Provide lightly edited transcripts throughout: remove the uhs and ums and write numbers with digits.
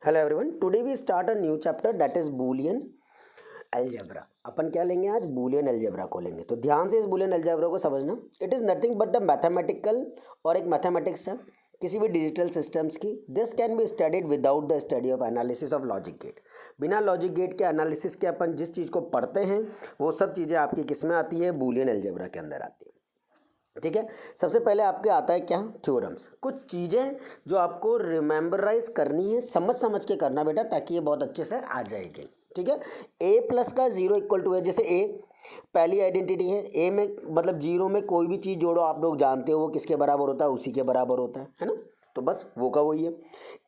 Hello everyone, today we start a new chapter that is Boolean algebra. अपन क्या लेंगे आज? बूलियन अलजेब्रा को लेंगे। तो ध्यान से इस बूलियन अलजेब्रा को समझना। It is nothing but the mathematical और एक मैथमेटिक्स है किसी भी डिजिटल सिस्टम्स की। This can be studied without the study of analysis of logic gate. बिना लॉजिक गेट के एनालिसिस के अपन जिस चीज़ को पढ़ते हैं वो सब चीज़ें आपकी किस में आती है? बूलियन अलजेब्रा के अंदर आती है। ठीक है, सबसे पहले आपके आता है क्या? थ्योरम्स। कुछ चीज़ें जो आपको रिमेम्बराइज करनी है, समझ समझ के करना बेटा, ताकि ये बहुत अच्छे से आ जाएगी। ठीक है, ए प्लस का जीरो इक्वल टू है। जैसे ए पहली आइडेंटिटी है, ए में मतलब जीरो में कोई भी चीज़ जोड़ो, आप लोग जानते हो वो किसके बराबर होता है? उसी के बराबर होता है ना। तो बस वो का वही है।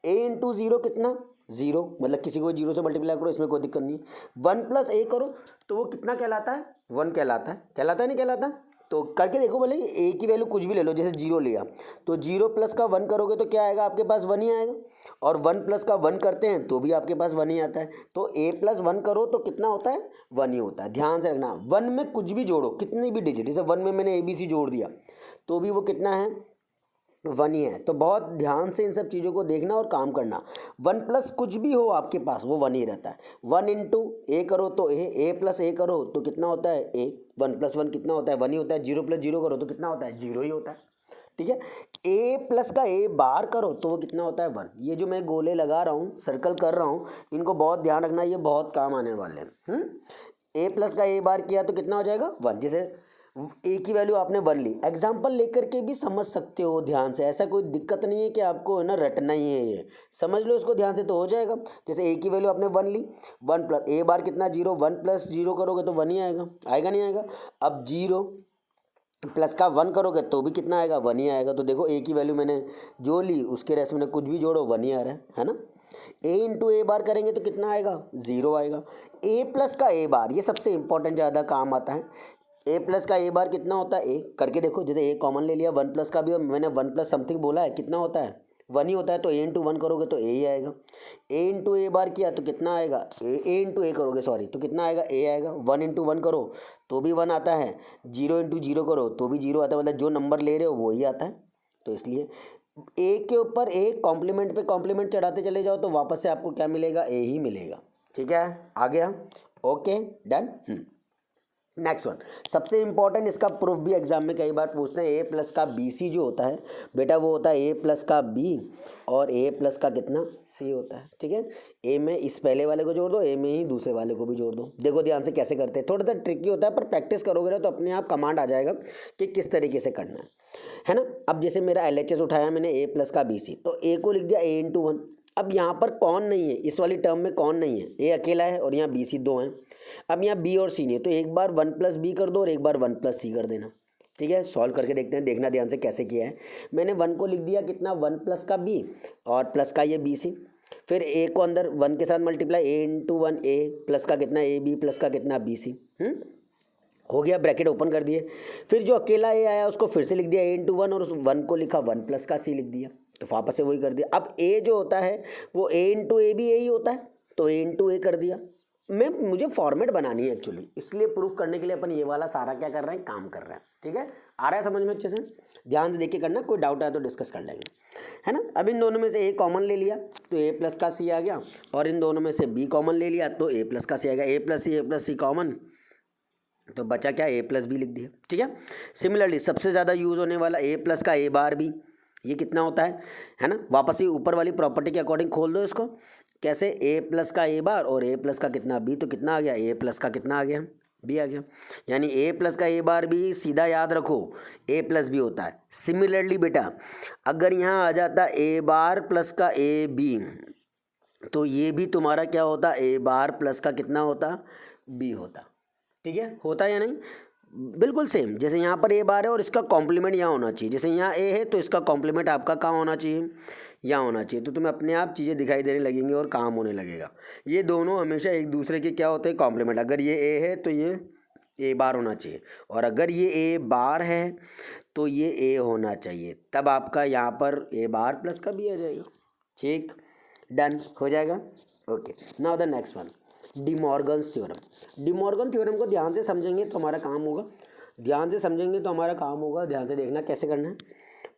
ए इंटू जीरो कितना? जीरो, मतलब किसी को जीरो से मल्टीप्लाई करो, इसमें कोई दिक्कत नहीं है। वन प्लस ए करो तो वो कितना कहलाता है? वन कहलाता है। कहलाता है नहीं कहलाता? तो करके देखो, भले ए की वैल्यू कुछ भी ले लो, जैसे जीरो लिया तो जीरो प्लस का वन करोगे तो क्या आएगा? आपके पास वन ही आएगा। और वन प्लस का वन करते हैं तो भी आपके पास वन ही आता है। तो ए प्लस वन करो तो कितना होता है? वन ही होता है। ध्यान से रखना, वन में कुछ भी जोड़ो, कितनी भी डिजिट, जैसे वन में मैंने ABC जोड़ दिया तो भी वो कितना है? वन ही है। तो बहुत ध्यान से इन सब चीज़ों को देखना और काम करना। वन प्लस कुछ भी हो आपके पास वो वन ही रहता है। वन इंटू ए करो तो ए प्लस ए करो तो कितना होता है? ए। वन प्लस वन कितना होता है? वन ही होता है। जीरो प्लस जीरो करो तो कितना होता है? जीरो ही होता है। ठीक है, ए प्लस का ए बार करो तो वो कितना होता है? वन। ये जो मैं गोले लगा रहा हूँ, सर्कल कर रहा हूँ, इनको बहुत ध्यान रखना, ये बहुत काम आने वाले हैं। ए प्लस का ए बार किया तो कितना हो जाएगा? वन। जैसे ए की वैल्यू आपने वन ली, एग्जाम्पल लेकर के भी समझ सकते हो ध्यान से, ऐसा कोई दिक्कत नहीं है कि आपको है ना रटना ही है। ये समझ लो इसको ध्यान से तो हो जाएगा। जैसे ए की वैल्यू आपने वन ली, वन प्लस ए बार कितना? जीरो। वन प्लस जीरो करोगे तो वन ही आएगा। आएगा नहीं आएगा? अब जीरो प्लस का वन करोगे तो भी कितना आएगा? वन ही आएगा। तो देखो ए की वैल्यू मैंने जो ली उसके रेस्ट में कुछ भी जोड़ो वन ही आ रहा है ना। ए इंटू ए बार करेंगे तो कितना आएगा? जीरो आएगा। ए प्लस का ए बार, ये सबसे इंपॉर्टेंट ज़्यादा काम आता है। ए प्लस का ए बार कितना होता है? ए करके देखो, जैसे ए कॉमन ले लिया, वन प्लस का भी, और मैंने वन प्लस समथिंग बोला है, कितना होता है? वन ही होता है। तो ए इंटू वन करोगे तो ए ही आएगा। ए इंटू ए बार किया तो कितना आएगा? ए इंटू ए करोगे सॉरी तो कितना आएगा? ए आएगा। वन इंटू वन करो तो भी वन आता है। जीरो इंटू जीरो करो तो भी जीरो आता है, मतलब जो नंबर ले रहे हो वो ही आता है। तो इसलिए ए के ऊपर ए, कॉम्प्लीमेंट पे कॉम्प्लीमेंट चढ़ाते चले जाओ तो वापस से आपको क्या मिलेगा? ए ही मिलेगा। ठीक है, आ गया? Okay, done. नेक्स्ट वन, सबसे इंपॉर्टेंट, इसका प्रूफ भी एग्जाम में कई बार पूछते हैं। ए प्लस का BC जो होता है बेटा, वो होता है ए प्लस का B और ए प्लस का कितना? C होता है। ठीक है, ए में इस पहले वाले को जोड़ दो, ए में ही दूसरे वाले को भी जोड़ दो। देखो ध्यान से कैसे करते हैं, थोड़ा सा ट्रिकी होता है पर प्रैक्टिस करोगे ना तो अपने आप कमांड आ जाएगा कि किस तरीके से करना है ना। अब जैसे मेरा LHS उठाया मैंने, ए प्लस का BC, तो ए को लिख दिया ए इंटू वन। अब यहाँ पर कौन नहीं है? इस वाली टर्म में कौन नहीं है? ए अकेला है और यहाँ BC दो हैं। अब यहाँ बी और सी नहीं है, तो एक बार वन प्लस बी कर दो और एक बार वन प्लस सी कर देना। ठीक है, सॉल्व करके देखते हैं, देखना ध्यान से कैसे किया है। मैंने वन को लिख दिया कितना? वन प्लस का बी और प्लस का ये BC। फिर ए को अंदर वन के साथ मल्टीप्लाई, ए इंटू वन, ए प्लस का कितना? ए बी प्लस का कितना? BC। हो गया, ब्रैकेट ओपन कर दिए। फिर जो अकेला ए आया उसको फिर से लिख दिया ए इंटू वन और उस वन को लिखा वन प्लस का सी लिख दिया, तो वापस से वही कर दिया। अब ए जो होता है वो ए इंटू ए भी यही होता है, तो ए इंटू ए कर दिया। मुझे फॉर्मेट बनानी है एक्चुअली, इसलिए प्रूफ करने के लिए अपन ये वाला सारा क्या कर रहे हैं? काम कर रहे हैं। ठीक है, आ रहा है समझ में अच्छे से? ध्यान से देख के करना, कोई डाउट आया तो डिस्कस कर लेंगे, है ना। अब इन दोनों में से ए कॉमन ले लिया तो ए प्लस का सी आ गया, और इन दोनों में से बी कॉमन ले लिया तो ए प्लस का सी आ गया। ए प्लस सी कॉमन, तो बचा क्या? ए प्लस बी लिख दिया। ठीक है, सिमिलरली सबसे ज़्यादा यूज़ होने वाला ए प्लस का ए बार भी, ये कितना होता है ना। वापस ही ऊपर वाली प्रॉपर्टी के अकॉर्डिंग खोल दो इसको। कैसे? ए प्लस का ए बार और ए प्लस का कितना? बी, तो कितना आ गया? ए प्लस का कितना आ गया? बी आ गया। यानी ए प्लस का ए बार भी सीधा याद रखो ए प्लस बी होता है। सिमिलरली बेटा अगर यहाँ आ जाता ए बार प्लस का ए बी, तो ये भी तुम्हारा क्या होता? ए बार प्लस का कितना होता? बी होता। ठीक है, होता है या नहीं? बिल्कुल सेम, जैसे यहाँ पर ए बार है और इसका कॉम्प्लीमेंट यहाँ होना चाहिए। जैसे यहाँ ए है तो इसका कॉम्प्लीमेंट आपका कहाँ होना चाहिए? यहाँ होना चाहिए। तो तुम्हें अपने आप चीज़ें दिखाई देने लगेंगी और काम होने लगेगा। ये दोनों हमेशा एक दूसरे के क्या होते हैं? कॉम्प्लीमेंट। अगर ये ए है तो ये ए बार होना चाहिए, और अगर ये ए बार है तो ये ए होना चाहिए, तब आपका यहाँ पर ए बार प्लस का भी आ जाएगा। ठीक, डन हो जाएगा। Okay, now the next one, De Morgan's theorem. De Morgan theorem को ध्यान से समझेंगे तो हमारा काम होगा। ध्यान से समझेंगे तो हमारा काम होगा। ध्यान से देखना कैसे करना है।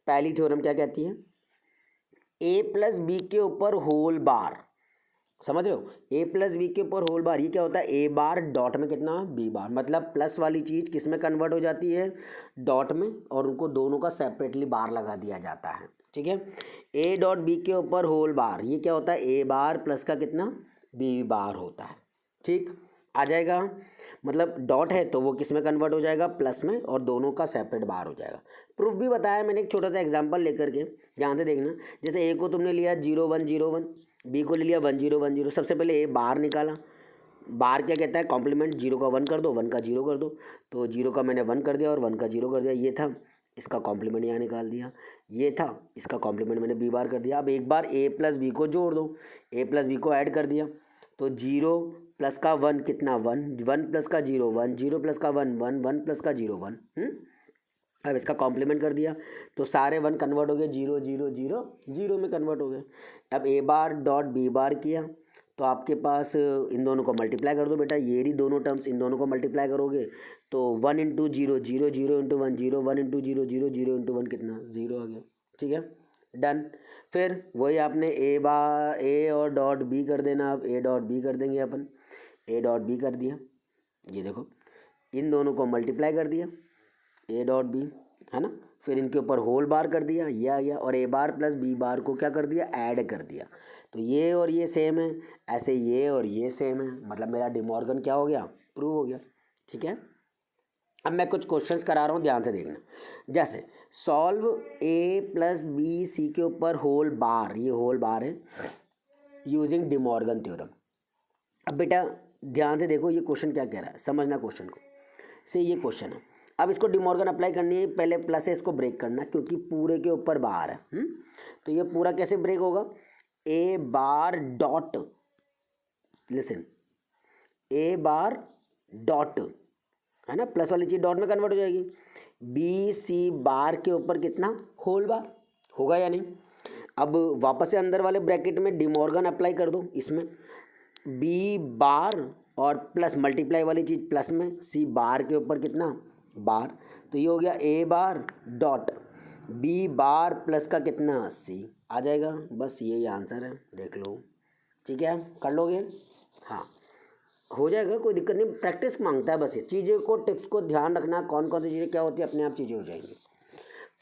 पहली थ्योरम क्या कहती है? ए प्लस बी के ऊपर होल बार समझ रहे हो, ए प्लस बी के ऊपर होल बार, ये क्या होता है ए बार डॉट में कितना बी बार, मतलब प्लस वाली चीज़ किस में कन्वर्ट हो जाती है डॉट में, और उनको दोनों का सेपरेटली बार लगा दिया जाता है। ठीक है, ए डॉट बी के ऊपर होल बार, ये क्या होता है ए बार प्लस का कितना बी बार होता है। ठीक, आ जाएगा, मतलब डॉट है तो वो किस में कन्वर्ट हो जाएगा प्लस में, और दोनों का सेपरेट बार हो जाएगा। प्रूफ भी बताया मैंने एक छोटा सा एग्जांपल लेकर के, ध्यान से देखना। जैसे ए को तुमने लिया 0 1 0 1, बी को ले लिया 1 0 1 0। सबसे पहले ए बार निकाला, बार क्या कहता है कॉम्प्लीमेंट, 0 का 1 कर दो 1 का 0 कर दो, तो 0 का मैंने 1 कर दिया और 1 का 0 कर दिया, ये था, इसका कॉम्प्लीमेंट यहाँ निकाल दिया, ये था, इसका कॉम्प्लीमेंट मैंने बी बार कर दिया। अब एक बार ए प्लस बी को जोड़ दो, ए प्लस बी को ऐड कर दिया, तो 0 प्लस का 1 कितना 1, 1 प्लस का 0 1, 0 प्लस का 1 1, 1 प्लस का 0 1। अब इसका कॉम्प्लीमेंट कर दिया तो सारे 1 कन्वर्ट हो गए 0 0 0 0 में कन्वर्ट हो गए। अब ए बार डॉट बी बार किया तो आपके पास इन दोनों को मल्टीप्लाई कर दो बेटा, ये रही दोनों टर्म्स, इन दोनों को मल्टीप्लाई करोगे तो 1 इंटू 0 0 0 इंटू 1 0, 1 इंटू 0 0 0 इंटू 1 कितना 0 आ गया। ठीक है, डन। फिर वही आपने ए बार ए और डॉट बी कर देना, अब ए डॉट बी कर देंगे अपन, ए डॉट बी कर दिया, ये देखो इन दोनों को मल्टीप्लाई कर दिया ए डॉट बी, है ना, फिर इनके ऊपर होल बार कर दिया, ये आ गया, और ए बार प्लस बी बार को क्या कर दिया ऐड कर दिया, तो ये और ये सेम है, ऐसे ये और ये सेम है, मतलब मेरा डिमॉर्गन क्या हो गया प्रूव हो गया। ठीक है, अब मैं कुछ क्वेश्चंस करा रहा हूँ, ध्यान से देखना। जैसे सॉल्व ए प्लस बी सी के ऊपर होल बार, ये होल बार है यूजिंग डिमॉर्गन थ्योरम। अब बेटा ध्यान से देखो ये क्वेश्चन क्या कह रहा है, समझना क्वेश्चन को, से ये क्वेश्चन है। अब इसको डिमॉर्गन अप्लाई करनी है, पहले प्लस है इसको ब्रेक करना क्योंकि पूरे के ऊपर बार है। तो ये पूरा कैसे ब्रेक होगा, ए बार डॉट, लिसन, ए बार डॉट, है ना, प्लस वाली चीज़ डॉट में कन्वर्ट हो जाएगी, बी सी बार के ऊपर कितना होल बार होगा या नहीं। अब वापस से अंदर वाले ब्रैकेट में डिमॉर्गन अप्लाई कर दो, इसमें बी बार और प्लस मल्टीप्लाई वाली चीज़ प्लस में, सी बार के ऊपर कितना बार, तो ये हो गया A bar dot B bar plus का कितना सी आ जाएगा। बस यही आंसर है, देख लो। ठीक है, कर लोगे, हाँ हो जाएगा, कोई दिक्कत नहीं, प्रैक्टिस मांगता है बस, ये चीज़ें को टिप्स को ध्यान रखना, कौन कौन सी चीज़ें क्या होती है, अपने आप चीज़ें हो जाएंगी।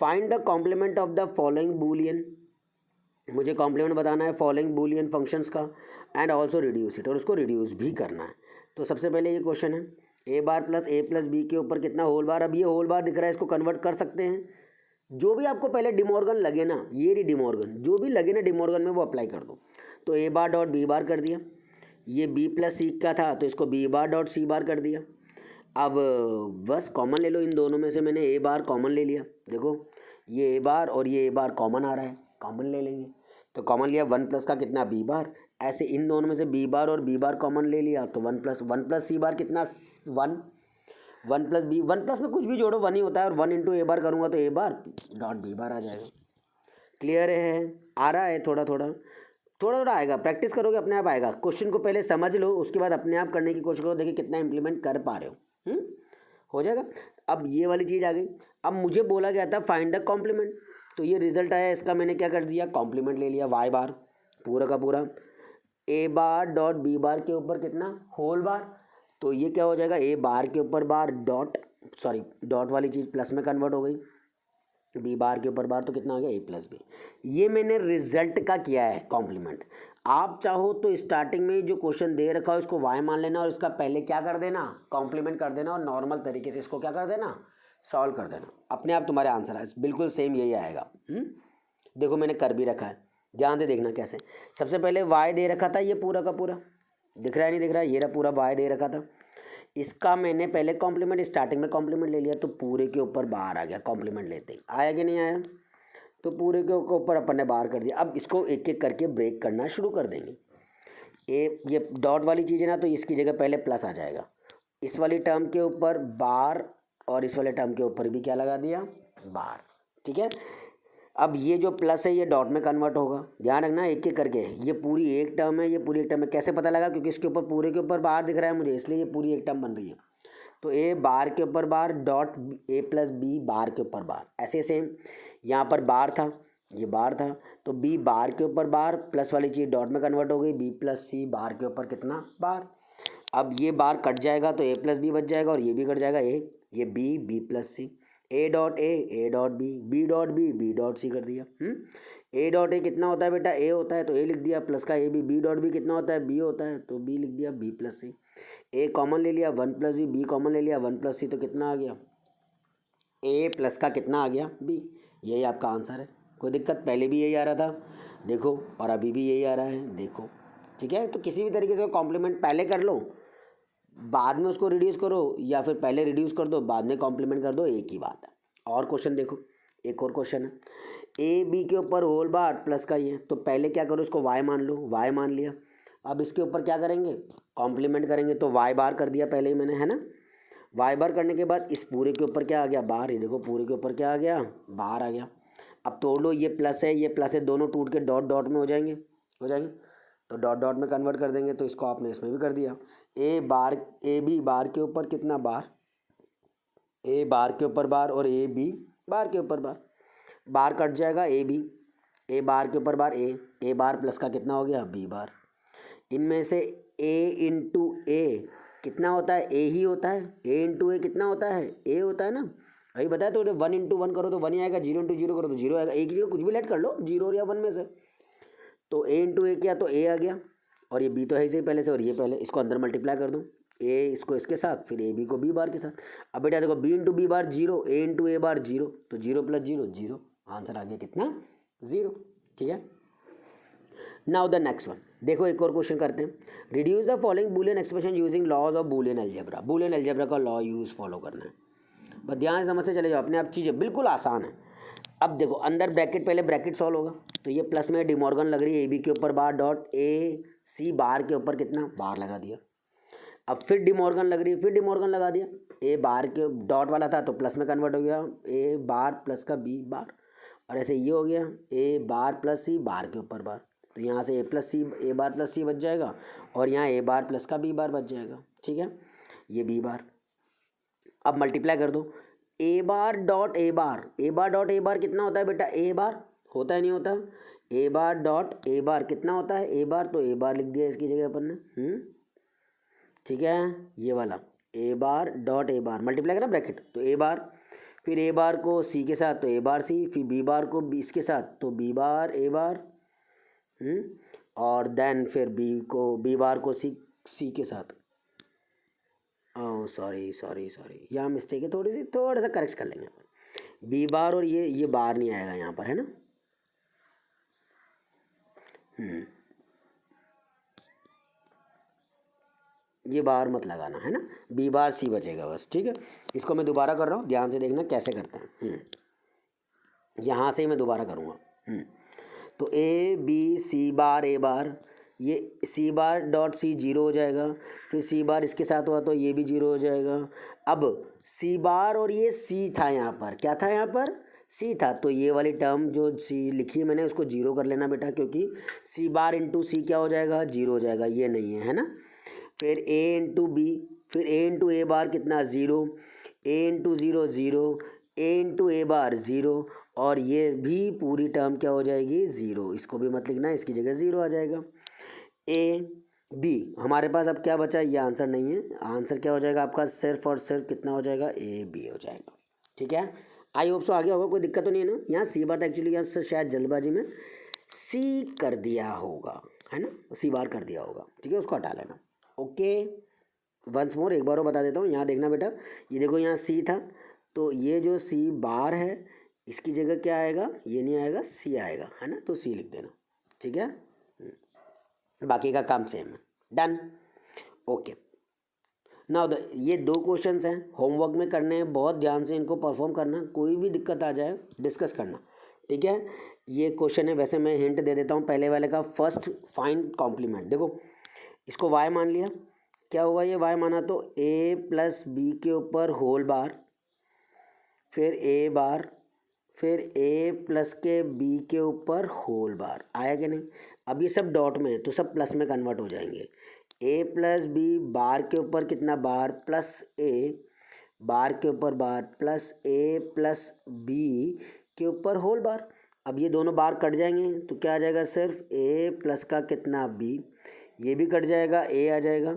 Find the complement of the following Boolean, मुझे कॉम्प्लीमेंट बताना है फॉलोइंग बूलियन फंक्शंस का, एंड ऑल्सो रिड्यूस इट, और उसको रिड्यूस भी करना है। तो सबसे पहले ये क्वेश्चन है ए बार प्लस बी के ऊपर कितना होल बार, अब ये होल बार दिख रहा है, इसको कन्वर्ट कर सकते हैं, जो भी आपको पहले डिमॉर्गन लगे ना, ये रही डिमॉर्गन, जो भी लगे ना डिमॉर्गन में वो अप्लाई कर दो। तो ए बार डॉट बी बार कर दिया, ये बी प्लस सी का था तो इसको बी बार डॉट सी बार कर दिया। अब बस कॉमन ले लो, इन दोनों में से मैंने ए बार कॉमन ले लिया, देखो ये ए बार और ये ए बार कॉमन आ रहा है, कॉमन ले लेंगे, तो कॉमन लिया 1 प्लस का कितना बी बार, ऐसे इन दोनों में से बी बार और बी बार कॉमन ले लिया तो 1 प्लस सी बार कितना 1, 1 प्लस बी, 1 प्लस में कुछ भी जोड़ो 1 ही होता है, और 1 इंटू ए बार करूँगा तो ए बार डॉट बी बार आ जाएगा। क्लियर है, आ रहा है, थोड़ा थोड़ा आएगा, प्रैक्टिस करोगे अपने आप आएगा। क्वेश्चन को पहले समझ लो, उसके बाद अपने आप करने की कोशिश करो, देखिए कितना इंप्लीमेंट कर पा रहे हो। हो जाएगा। अब ये वाली चीज़ आ गई, अब मुझे बोला गया था फाइंड द कॉम्प्लीमेंट, तो ये रिजल्ट आया, इसका मैंने क्या कर दिया कॉम्प्लीमेंट ले लिया, वाई बार पूरा का पूरा ए बार डॉट बी बार के ऊपर कितना होल बार, तो ये क्या हो जाएगा ए बार के ऊपर बार डॉट, सॉरी डॉट वाली चीज़ प्लस में कन्वर्ट हो गई, बी बार के ऊपर बार तो कितना आ गया ए प्लस बी। ये मैंने रिजल्ट का किया है कॉम्प्लीमेंट। आप चाहो तो स्टार्टिंग में जो क्वेश्चन दे रखा हो इसको वाई मान लेना और इसका पहले क्या कर देना कॉम्प्लीमेंट कर देना, और नॉर्मल तरीके से इसको क्या कर देना सॉल्व कर देना, अपने आप तुम्हारे आंसर है बिल्कुल सेम यही आएगा। देखो मैंने कर भी रखा है, ध्यान से देखना कैसे। सबसे पहले वाई दे रखा था, ये पूरा का पूरा दिख रहा है नहीं दिख रहा है, ये रहा पूरा वाई दे रखा था, इसका मैंने पहले कॉम्प्लीमेंट स्टार्टिंग में कॉम्प्लीमेंट ले लिया तो पूरे के ऊपर बाहर आ गया, कॉम्प्लीमेंट लेते ही आया कि नहीं आया, तो पूरे के ऊपर अपन ने बाहर कर दिया। अब इसको एक एक करके ब्रेक करना शुरू कर देंगे। ये डॉट वाली चीज़ है ना, तो इसकी जगह पहले प्लस आ जाएगा, इस वाली टर्म के ऊपर बार और इस वाले टर्म के ऊपर भी क्या लगा दिया बार। ठीक है, अब ये जो प्लस है ये डॉट में कन्वर्ट होगा, ध्यान रखना एक एक करके, ये पूरी एक टर्म है, ये पूरी एक टर्म है, कैसे पता लगा क्योंकि इसके ऊपर पूरे के ऊपर बार दिख रहा है मुझे, इसलिए ये पूरी एक टर्म बन रही है। तो ए बार के ऊपर bar dot A plus B bar के ऊपर बार, ऐसे सेम यहाँ पर बार था, ये बार था, तो बी बार के ऊपर बार, प्लस वाली चीज़ डॉट में कन्वर्ट हो गई, बी प्लस सी बार के ऊपर कितना बार। अब ये बार कट जाएगा तो ए प्लस बी बच जाएगा, और ये भी कट जाएगा, ये B plus C, A dot A dot B dot B dot C कर दिया। ए डॉट ए कितना होता है बेटा, ए होता है तो ए लिख दिया, प्लस का ए बी डॉट बी कितना होता है, बी होता है तो बी लिख दिया, बी प्लस सी। ए कॉमन ले लिया, वन प्लस बी कॉमन ले लिया, वन प्लस सी, तो कितना आ गया, ए प्लस का कितना आ गया, बी। यही आपका आंसर है। कोई दिक्कत, पहले भी यही आ रहा था देखो, और अभी भी यही आ रहा है देखो, ठीक है। तो किसी भी तरीके से कॉम्प्लीमेंट पहले कर लो, बाद में उसको रिड्यूस करो, या फिर पहले रिड्यूस कर दो बाद में कॉम्प्लीमेंट कर दो, एक ही बात है। और क्वेश्चन देखो, एक और क्वेश्चन है, ए बी के ऊपर होल बार प्लस का ही है, तो पहले क्या करो, इसको वाई मान लो, वाई मान लिया। अब इसके ऊपर क्या करेंगे, कॉम्प्लीमेंट करेंगे, तो वाई बार कर दिया पहले ही मैंने, है ना। वाई बार करने के बाद इस पूरे के ऊपर क्या आ गया, बार। ये देखो पूरे के ऊपर क्या आ गया, बार आ गया। अब तोड़ लो, ये प्लस है ये प्लस है, दोनों टूट के डॉट डॉट में हो जाएंगे, तो डॉट डॉट में कन्वर्ट कर देंगे। तो इसको आपने इसमें भी कर दिया, ए बी बार के ऊपर कितना बार, ए बार के ऊपर बार, और ए बी बार के ऊपर बार। बार कट जाएगा, ए बार के ऊपर बार, ए बार प्लस का कितना हो गया, बी बार। इनमें से ए इंटू ए कितना होता है, ए ही होता है। ए इंटू ए कितना होता है, ए होता है ना, अभी बताया। तो 1 इंटू 1 करो तो 1 ही आएगा, 0 इंटू 0 करो तो 0 आएगा। एक ही जगह कुछ भी लेट कर लो, 0 या 1 में से। तो ए इंटू ए किया तो ए आ गया, और ये बी तो है ही पहले से, और ये पहले, इसको अंदर मल्टीप्लाई कर दो, ए इसको इसके साथ, फिर ए बी को बी बार के साथ। अब बेटा देखो, बी इंटू बी बार 0, ए इंटू ए बार 0, तो 0 प्लस 0 0, आंसर आ गया कितना, 0। ठीक है। नाउ द नेक्स्ट वन, देखो एक और क्वेश्चन करते हैं। Reduce the following Boolean expression using laws of Boolean algebra. Boolean algebra का लॉ यूज फॉलो करना है, बस ध्यान से समझते चले जाओ, अपने आप चीज़ें बिल्कुल आसान है। अब देखो, अंदर ब्रैकेट, पहले ब्रैकेट सॉल्व होगा, तो ये प्लस में डिमॉर्गन लग रही है, ए बी के ऊपर बार डॉट ए सी बार के ऊपर कितना बार लगा दिया। अब फिर डिमॉर्गन लग रही है, फिर डिमॉर्गन लगा दिया, ए बार के डॉट वाला था तो प्लस में कन्वर्ट हो गया, ए बार प्लस का बी बार, और ऐसे ये हो गया ए बार प्लस सी बार के ऊपर बार। तो यहाँ से ए बार प्लस सी बच जाएगा, और यहाँ ए बार प्लस का बी बार बच जाएगा। ठीक है, ये बी बार। अब मल्टीप्लाई कर दो, ए bar dot A bar, A bar dot A बार कितना होता है बेटा, ए बार होता है नहीं होता, ए बार डॉट ए बार कितना होता है, ए बार, तो ए बार लिख दिया इसकी जगह अपन ने। ठीक है, ये वाला A bar dot A bar, multiply करना ब्रैकेट, तो ए बार, फिर ए बार को सी के साथ तो ए बार सी, फिर बी बार को बी इसके साथ तो बी बार ए बार, और देन फिर बी बार को सी के साथ। ओह सॉरी यहाँ मिस्टेक है, थोड़ा सा करेक्ट कर लेंगे अपन। बी बार, और ये बार नहीं आएगा यहाँ पर, है ना। ये बार मत लगाना, है ना, बी बार सी बचेगा बस। ठीक है, इसको मैं दोबारा कर रहा हूँ, ध्यान से देखना कैसे करते हैं। यहाँ से ही मैं दोबारा करूँगा। तो ए बी सी बार ए बार, ये सी बार डॉट सी 0 हो जाएगा, फिर सी बार इसके साथ हुआ तो ये भी 0 हो जाएगा। अब सी बार, और ये सी था यहाँ पर, क्या था यहाँ पर, सी था, तो ये वाली टर्म जो सी लिखी है मैंने उसको 0 कर लेना बेटा, क्योंकि सी बार इंटू सी क्या हो जाएगा, 0 हो जाएगा, ये नहीं है ना। फिर ए इंटू बी, फिर ए इंटू ए बार कितना 0, ए इंटू 0 0, ए इंटू ए बार 0, और ये भी पूरी टर्म क्या हो जाएगी 0, इसको भी मत लिखना, इसकी जगह 0 आ जाएगा। ए बी हमारे पास अब क्या बचा, ये आंसर नहीं है, आंसर क्या हो जाएगा आपका, सिर्फ और सिर्फ कितना हो जाएगा, ए बी हो जाएगा। ठीक है, आई होप सो आ गया होगा, कोई दिक्कत तो नहीं है ना। यहाँ सी बार एक्चुअली यहाँ से शायद जल्दबाजी में सी कर दिया होगा, है ना, सी बार कर दिया होगा। ठीक है, उसको हटा लेना। ओके, वंस मोर एक बार और बता देता हूँ, यहाँ देखना बेटा, ये देखो यहाँ सी था, तो ये जो सी बार है इसकी जगह क्या आएगा, ये नहीं आएगा, सी आएगा, है ना, तो सी लिख देना। ठीक है, बाकी का काम सेम है, डन। ओके, नाउ ये 2 क्वेश्चंस हैं, होमवर्क में करने हैं, बहुत ध्यान से इनको परफॉर्म करना, कोई भी दिक्कत आ जाए डिस्कस करना। ठीक है, ये क्वेश्चन है, वैसे मैं हिंट दे देता हूँ पहले वाले का, फर्स्ट फाइंड कॉम्प्लीमेंट। देखो इसको y मान लिया, क्या हुआ, ये y माना तो a प्लस बी के ऊपर होल बार, फिर a बार, फिर a प्लस के b के ऊपर होल बार, आया कि नहीं। अब ये सब डॉट में है तो सब प्लस में कन्वर्ट हो जाएंगे, a प्लस बी बार के ऊपर कितना बार, प्लस a बार के ऊपर बार, प्लस a प्लस बी के ऊपर होल बार। अब ये दोनों बार कट जाएंगे तो क्या आ जाएगा, सिर्फ ए प्लस का कितना बी, ये भी कट जाएगा, ए आ जाएगा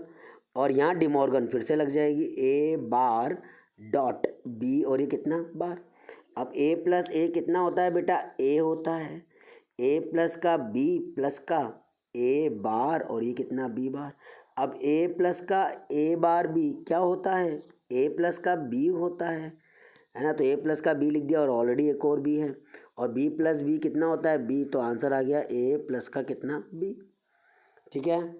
और यहाँ डिमॉर्गन फिर से लग जाएगी, ए बार डॉट बी और ये कितना बार। अब ए प्लस ए कितना होता है बेटा, ए होता है, ए प्लस का बी प्लस का ए बार और ये कितना बी बार। अब ए प्लस का ए बार बी क्या होता है, ए प्लस का बी होता है ना। तो ए प्लस का बी लिख दिया और ऑलरेडी एक और बी है, और बी प्लस बी कितना होता है, बी, तो आंसर आ गया ए प्लस का कितना बी। ठीक है,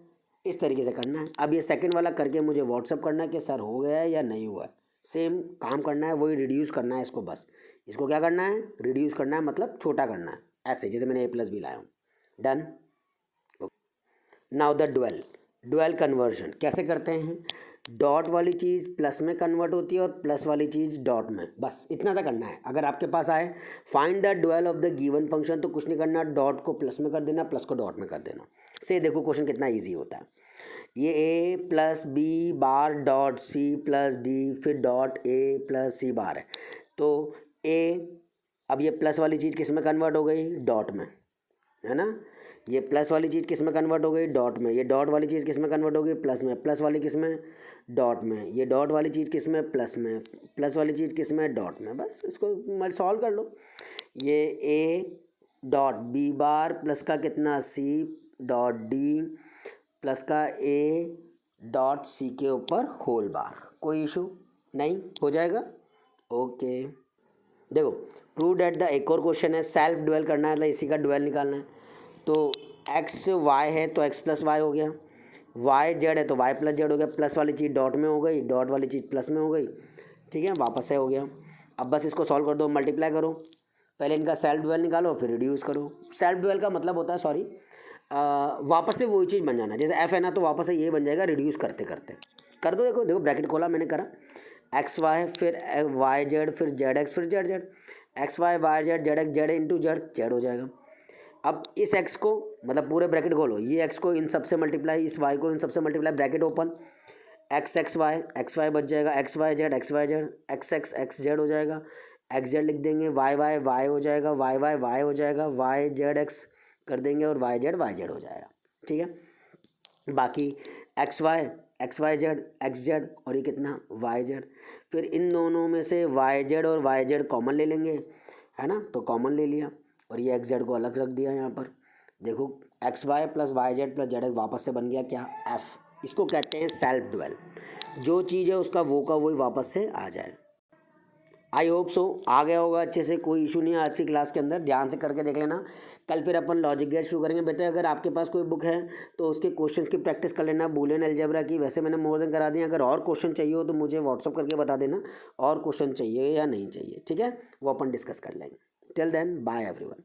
इस तरीके से करना है। अब ये सेकंड वाला करके मुझे व्हाट्सअप करना है कि सर हो गया है या नहीं हुआ है। सेम काम करना है, वही रिड्यूस करना है इसको, बस इसको क्या करना है, रिड्यूस करना है, मतलब छोटा करना है, ऐसे जैसे मैंने ए प्लस बी लाया हूँ। Done. Now the dual conversion कैसे करते हैं, डॉट वाली चीज़ प्लस में कन्वर्ट होती है और प्लस वाली चीज़ डॉट में, बस इतना सा करना है। अगर आपके पास आए find the dual of the given function, तो कुछ नहीं करना, डॉट को प्लस में कर देना, प्लस को डॉट में कर देना। से देखो क्वेश्चन कितना इजी होता है। ये A plus B bar dot C plus D फिर dot A plus C bar है, तो ए, अब ये प्लस वाली चीज़ किस में कन्वर्ट हो गई, डॉट में, है ना। ये प्लस वाली चीज़ किस में कन्वर्ट हो गई, डॉट में। ये डॉट वाली चीज़ किस में कन्वर्ट हो गई, प्लस में। प्लस वाली किस में, डॉट में। ये डॉट वाली चीज़ किस में, प्लस में। प्लस वाली चीज़ किस में, डॉट में। बस इसको मैं सॉल्व कर लो। ये A dot B bar plus का कितना सी डॉट डी प्लस का ए डॉट सी के ऊपर होल बार, कोई इशू नहीं, हो जाएगा। ओके, देखो प्रूव डेट द, एक और क्वेश्चन है, सेल्फ डुअल करना है, मतलब इसी का डुअल निकालना है। तो एक्स वाई है तो एक्स प्लस वाई हो गया, वाई जेड है तो वाई प्लस जेड हो गया, प्लस वाली चीज़ डॉट में हो गई, डॉट वाली चीज़ प्लस में हो गई। ठीक है, वापस से हो गया। अब बस इसको सॉल्व कर दो, मल्टीप्लाई करो, पहले इनका सेल्फ डुअल निकालो फिर रिड्यूस करो। सेल्फ डुअल का मतलब होता है, सॉरी, वापस से वही चीज़ बन जाना, जैसे एफ है ना तो वापस से ये बन जाएगा रिड्यूस करते करते। कर दो, देखो देखो ब्रैकेट खोला मैंने, करा एक्स वाई फिर वाई जेड फिर जेड एक्स फिर z z, x y z z x z into z z हो जाएगा। अब इस x को, मतलब पूरे ब्रैकेट खोलो, ये x को इन सब से मल्टीप्लाई, इस y को इन सब से multiply, bracket open, x y बच जाएगा, x y z x z हो जाएगा, एक्स जेड लिख देंगे, वाई हो जाएगा, वाई हो जाएगा, वाई जेड एक्स कर देंगे और वाई जेड हो जाएगा। ठीक है, बाकी x y z x z और ये कितना वाई जेड, फिर इन दोनों में से वाई जेड कॉमन ले लेंगे, है ना। तो कॉमन ले लिया और ये एक्स जेड को अलग रख दिया यहाँ पर। देखो x y plus y z plus z x वापस से बन गया क्या, एफ। इसको कहते हैं सेल्फ डुअल, जो चीज़ है उसका वो का वही वापस से आ जाए। आई होप सो आ गया होगा अच्छे से, कोई इशू नहीं है आज की क्लास के अंदर, ध्यान से करके देख लेना। कल फिर अपन लॉजिक गेट शुरू करेंगे। बेटा अगर आपके पास कोई बुक है तो उसके क्वेश्चंस की प्रैक्टिस कर लेना, बूलियन अलजेब्रा की। वैसे मैंने मोर देन करा दिया, अगर और क्वेश्चन चाहिए हो तो मुझे व्हाट्सअप करके बता देना और क्वेश्चन चाहिए या नहीं चाहिए। ठीक है, वो अपन डिस्कस कर लेंगे। Till then bye everyone.